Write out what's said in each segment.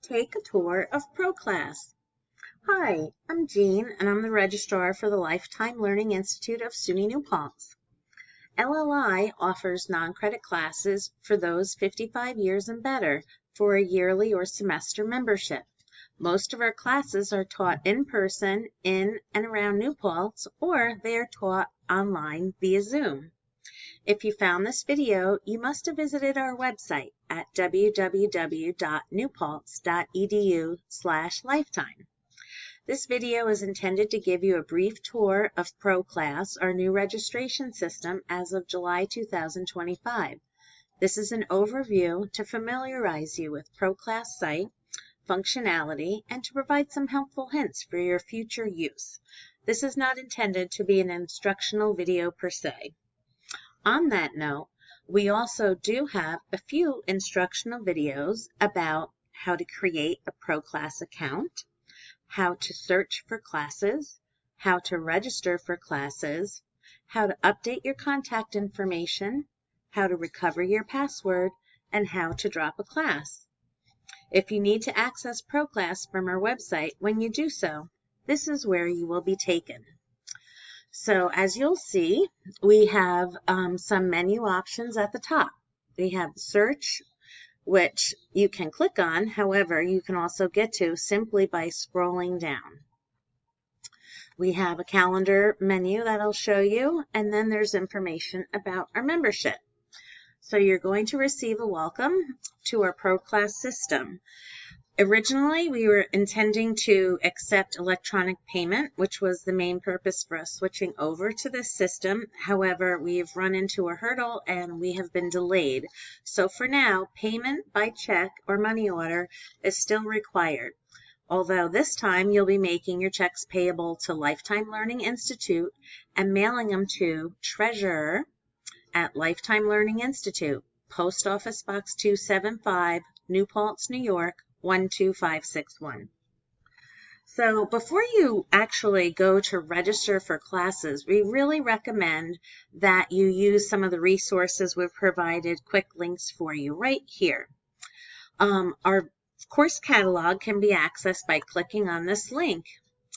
Take a tour of ProClass. Hi, I'm Jean, and I'm the Registrar for the Lifetime Learning Institute of SUNY New Paltz. LLI offers non-credit classes for those 55 years and better for a yearly or semester membership. Most of our classes are taught in person in and around New Paltz, or they are taught online via Zoom. If you found this video, you must have visited our website at www.newpaltz.edu/lifetime. This video is intended to give you a brief tour of ProClass, our new registration system as of July 2025. This is an overview to familiarize you with ProClass site, functionality, and to provide some helpful hints for your future use. This is not intended to be an instructional video per se. On that note, we also do have a few instructional videos about how to create a ProClass account, how to search for classes, how to register for classes, how to update your contact information, how to recover your password, and how to drop a class. If you need to access ProClass from our website, when you do so, this is where you will be taken. So as you'll see, we have some menu options at the top. We have search, which you can click on. However, you can also get to simply by scrolling down. We have a calendar menu that I'll show you, and then there's information about our membership. So you're going to receive a welcome to our ProClass system. Originally, we were intending to accept electronic payment, which was the main purpose for us switching over to this system. However, we've run into a hurdle and we have been delayed. So for now, payment by check or money order is still required. Although this time you'll be making your checks payable to Lifetime Learning Institute and mailing them to Treasurer at Lifetime Learning Institute, Post Office Box 275, New Paltz, New York, 12561. So before you actually go to register for classes, we really recommend that you use some of the resources we've provided quick links for you right here. Our course catalog can be accessed by clicking on this link,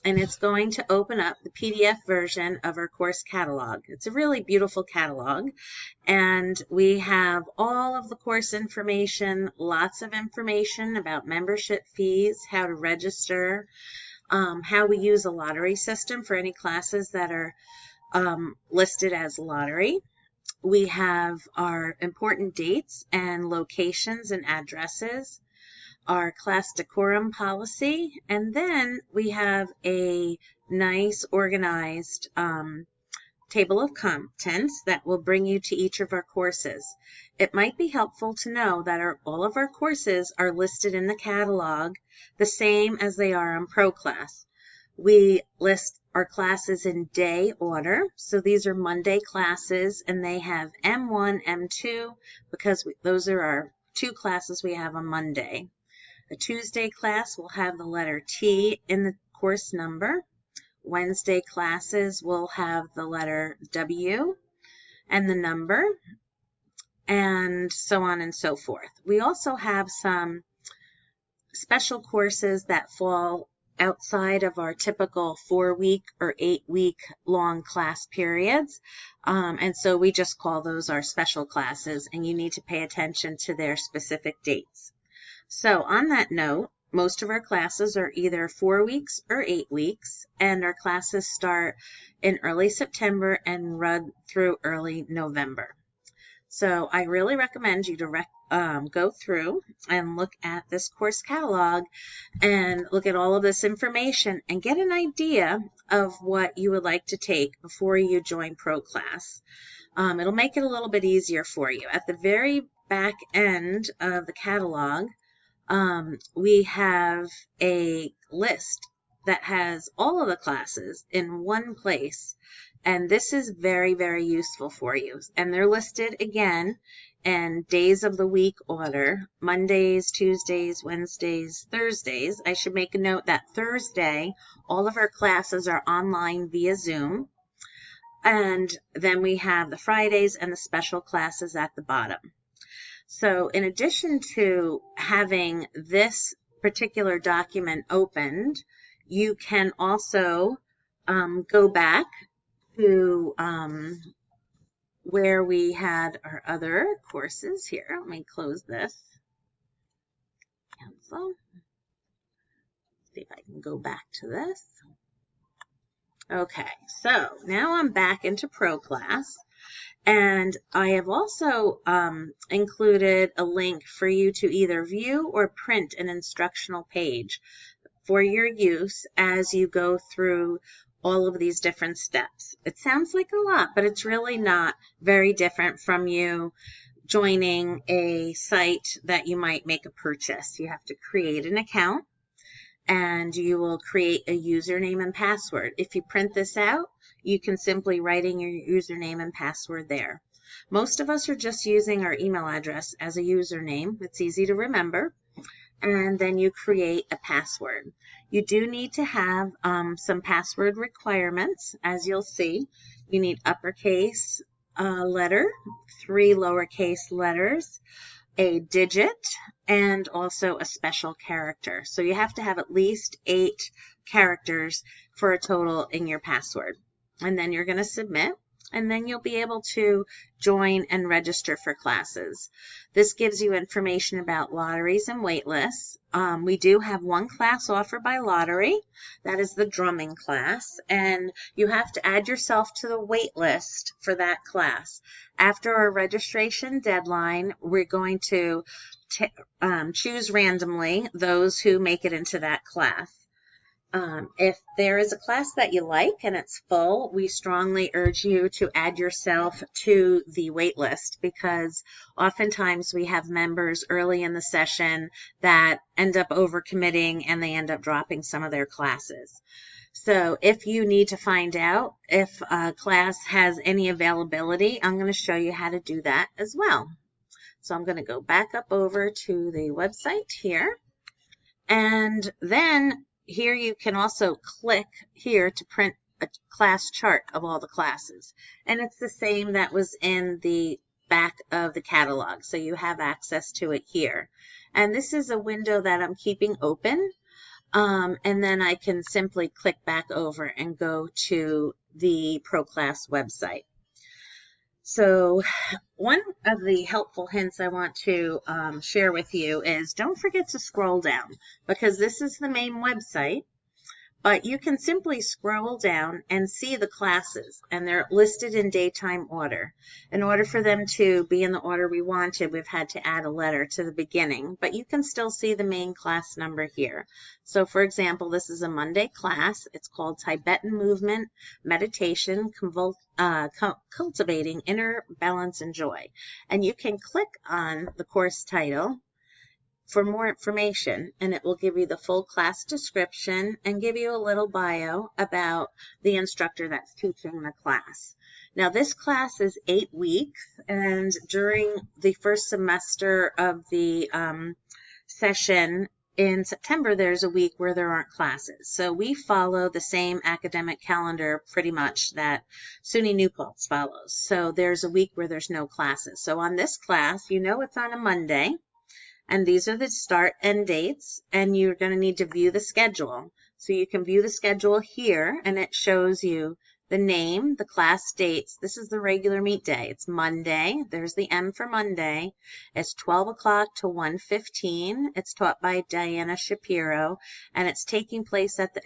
and it's going to open up the PDF version of our course catalog. It's a really beautiful catalog, and we have all of the course information, lots of information about membership fees, how to register, how we use a lottery system for any classes that are listed as lottery. We have our important dates and locations and addresses, our class decorum policy, and then we have a nice organized table of contents that will bring you to each of our courses. It might be helpful to know that all of our courses are listed in the catalog the same as they are on ProClass. We list our classes in day order, so these are Monday classes, and they have M1, M2, because those are our two classes we have on Monday. The Tuesday class will have the letter T in the course number. Wednesday classes will have the letter W and the number, and so on and so forth. We also have some special courses that fall outside of our typical 4-week or 8-week long class periods, and so we just call those our special classes, and you need to pay attention to their specific dates. So on that note, most of our classes are either 4 weeks or 8 weeks, and our classes start in early September and run through early November. So I really recommend you to go through and look at this course catalog and look at all of this information and get an idea of what you would like to take before you join ProClass. It'll make it a little bit easier for you. At the very back end of the catalog, we have a list that has all of the classes in one place, and this is very, very useful for you. And they're listed again in days of the week order: Mondays, Tuesdays, Wednesdays, Thursdays. I should make a note that Thursday, all of our classes are online via Zoom, and then we have the Fridays and the special classes at the bottom. So in addition to having this particular document opened, you can also go back to where we had our other courses here. Let me close this. Cancel. See if I can go back to this. Okay, so now I'm back into ProClass, and I have also included a link for you to either view or print an instructional page for your use as you go through all of these different steps. It sounds like a lot, but it's really not very different from you joining a site that you might make a purchase. You have to create an account, and you will create a username and password. If you print this out, you can simply write in your username and password there. Most of us are just using our email address as a username. It's easy to remember. And then you create a password. You do need to have some password requirements, as you'll see. You need uppercase letter, 3 lowercase letters, a digit, and also a special character. So you have to have at least 8 characters for a total in your password. And then you're going to submit, and then you'll be able to join and register for classes. This gives you information about lotteries and wait lists. We do have one class offered by lottery. That is the drumming class, and you have to add yourself to the wait list for that class. After our registration deadline, we're going to choose randomly those who make it into that class. If there is a class that you like and it's full, we strongly urge you to add yourself to the wait list, because oftentimes we have members early in the session that end up overcommitting and they end up dropping some of their classes. So if you need to find out if a class has any availability, I'm going to show you how to do that as well. So I'm going to go back up over to the website here, and then here you can also click here to print a class chart of all the classes. And it's the same that was in the back of the catalog, so you have access to it here. And this is a window that I'm keeping open, and then I can simply click back over and go to the ProClass website. So one of the helpful hints I want to share with you is don't forget to scroll down, because this is the main website, but you can simply scroll down and see the classes, and they're listed in daytime order. In order for them to be in the order we wanted, we've had to add a letter to the beginning, but you can still see the main class number here. So for example, this is a Monday class. It's called Tibetan Movement Meditation, Cultivating Inner Balance and Joy. And you can click on the course title for more information, and it will give you the full class description and give you a little bio about the instructor that's teaching the class. Now this class is 8 weeks, and during the first semester of the session in September, there's a week where there aren't classes. So we follow the same academic calendar pretty much that SUNY New Paltz follows. So there's a week where there's no classes. So on this class, you know it's on a Monday, and these are the start end dates, and you're going to need to view the schedule. So you can view the schedule here, and it shows you the name, the class dates. This is the regular meet day. It's Monday. There's the M for Monday. It's 12 o'clock to 1:15. It's taught by Diana Shapiro, and it's taking place at the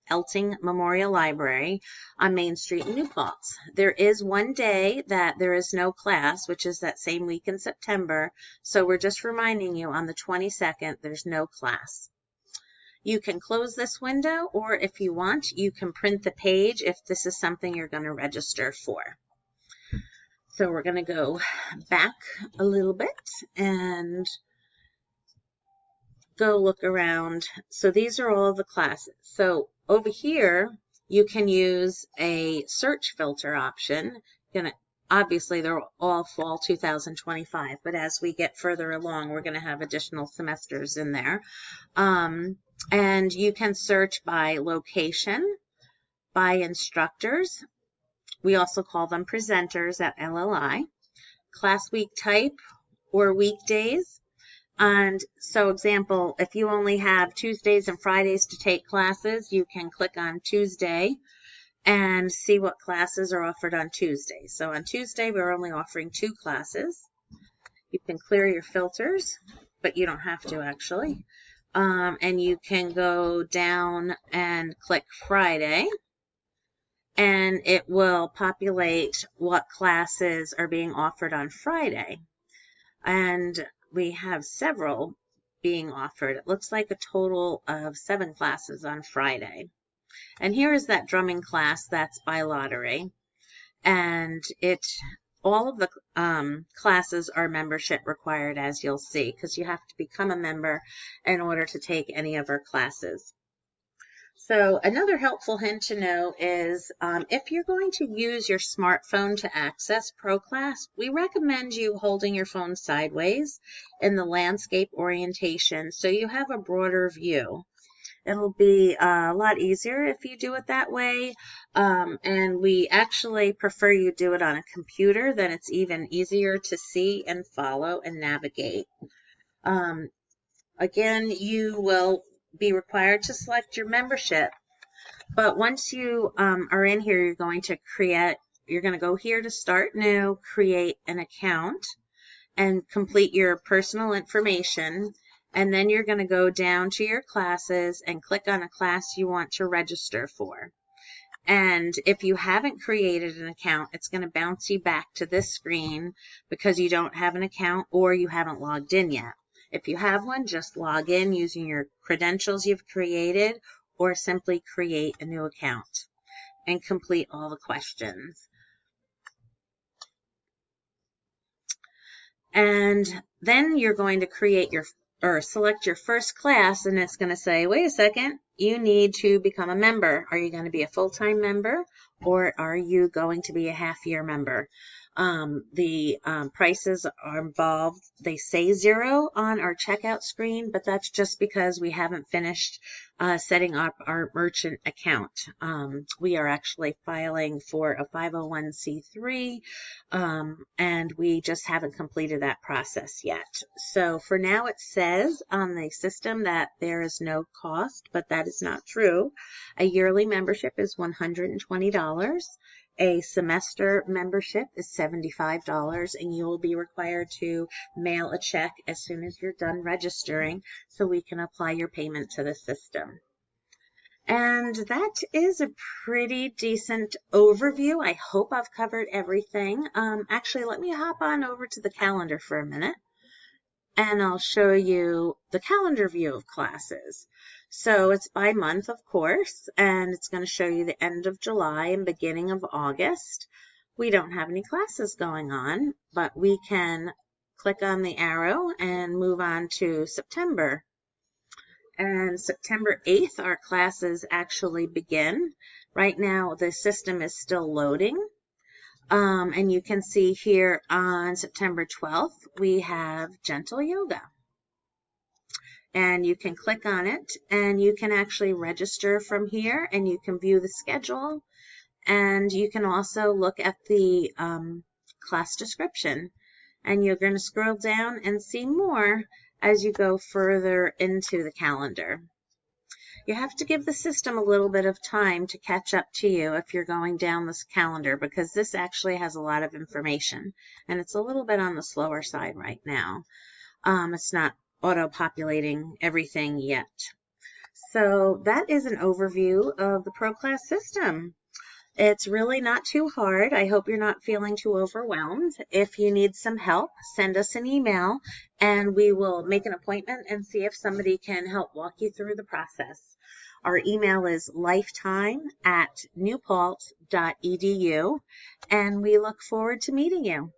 Elting Memorial Library on Main Street in New Paltz. There is one day that there is no class, which is that same week in September. So we're just reminding you, on the 22nd, there's no class. You can close this window, or if you want, you can print the page if this is something you're going to register for. So we're going to go back a little bit and go look around. So these are all of the classes. So over here, you can use a search filter option. Obviously, they're all fall 2025, but as we get further along, we're going to have additional semesters in there. And you can search by location, by instructors. We also call them presenters at LLI. Class week type or weekdays. And so example, if you only have Tuesdays and Fridays to take classes, you can click on Tuesday and see what classes are offered on Tuesday. So on Tuesday, we're only offering 2 classes. You can clear your filters, but you don't have to actually. And you can go down and click Friday, and it will populate what classes are being offered on Friday. And we have several being offered. It looks like a total of 7 classes on Friday. And here is that drumming class that's by lottery. And all of the classes are membership required, as you'll see, because you have to become a member in order to take any of our classes. So another helpful hint to know is if you're going to use your smartphone to access ProClass, we recommend you holding your phone sideways in the landscape orientation so you have a broader view. It'll be a lot easier if you do it that way, and we actually prefer you do it on a computer, then it's even easier to see and follow and navigate. Again, you will be required to select your membership, but once you are in here, you're going to go here to start new, create an account, and complete your personal information. And then you're going to go down to your classes and click on a class you want to register for. And if you haven't created an account, it's going to bounce you back to this screen because you don't have an account or you haven't logged in yet. If you have one, just log in using your credentials you've created or simply create a new account and complete all the questions. And then you're going to select your first class, and it's going to say, wait a second, you need to become a member. Are you going to be a full-time member, or are you going to be a half-year member? The prices are involved. They say 0 on our checkout screen, but that's just because we haven't finished setting up our merchant account. We are actually filing for a 501c3, and we just haven't completed that process yet. So for now, it says on the system that there is no cost, but that is not true. A yearly membership is $120. A semester membership is $75, and you will be required to mail a check as soon as you're done registering so we can apply your payment to the system. And that is a pretty decent overview. I hope I've covered everything. Actually, let me hop on over to the calendar for a minute, and I'll show you the calendar view of classes. So it's by month, of course, and it's going to show you the end of July and beginning of August. We don't have any classes going on, but we can click on the arrow and move on to September. And September 8th, our classes actually begin. Right now, the system is still loading. And you can see here on September 12th, we have gentle yoga. And you can click on it, and you can actually register from here, and you can view the schedule, and you can also look at the class description. And you're going to scroll down and see more as you go further into the calendar. You have to give the system a little bit of time to catch up to you if you're going down this calendar, because this actually has a lot of information, and it's a little bit on the slower side right now. It's not auto-populating everything yet. So that is an overview of the ProClass system. It's really not too hard. I hope you're not feeling too overwhelmed. If you need some help, send us an email, and we will make an appointment and see if somebody can help walk you through the process. Our email is lifetime@newpaltz.edu, and we look forward to meeting you.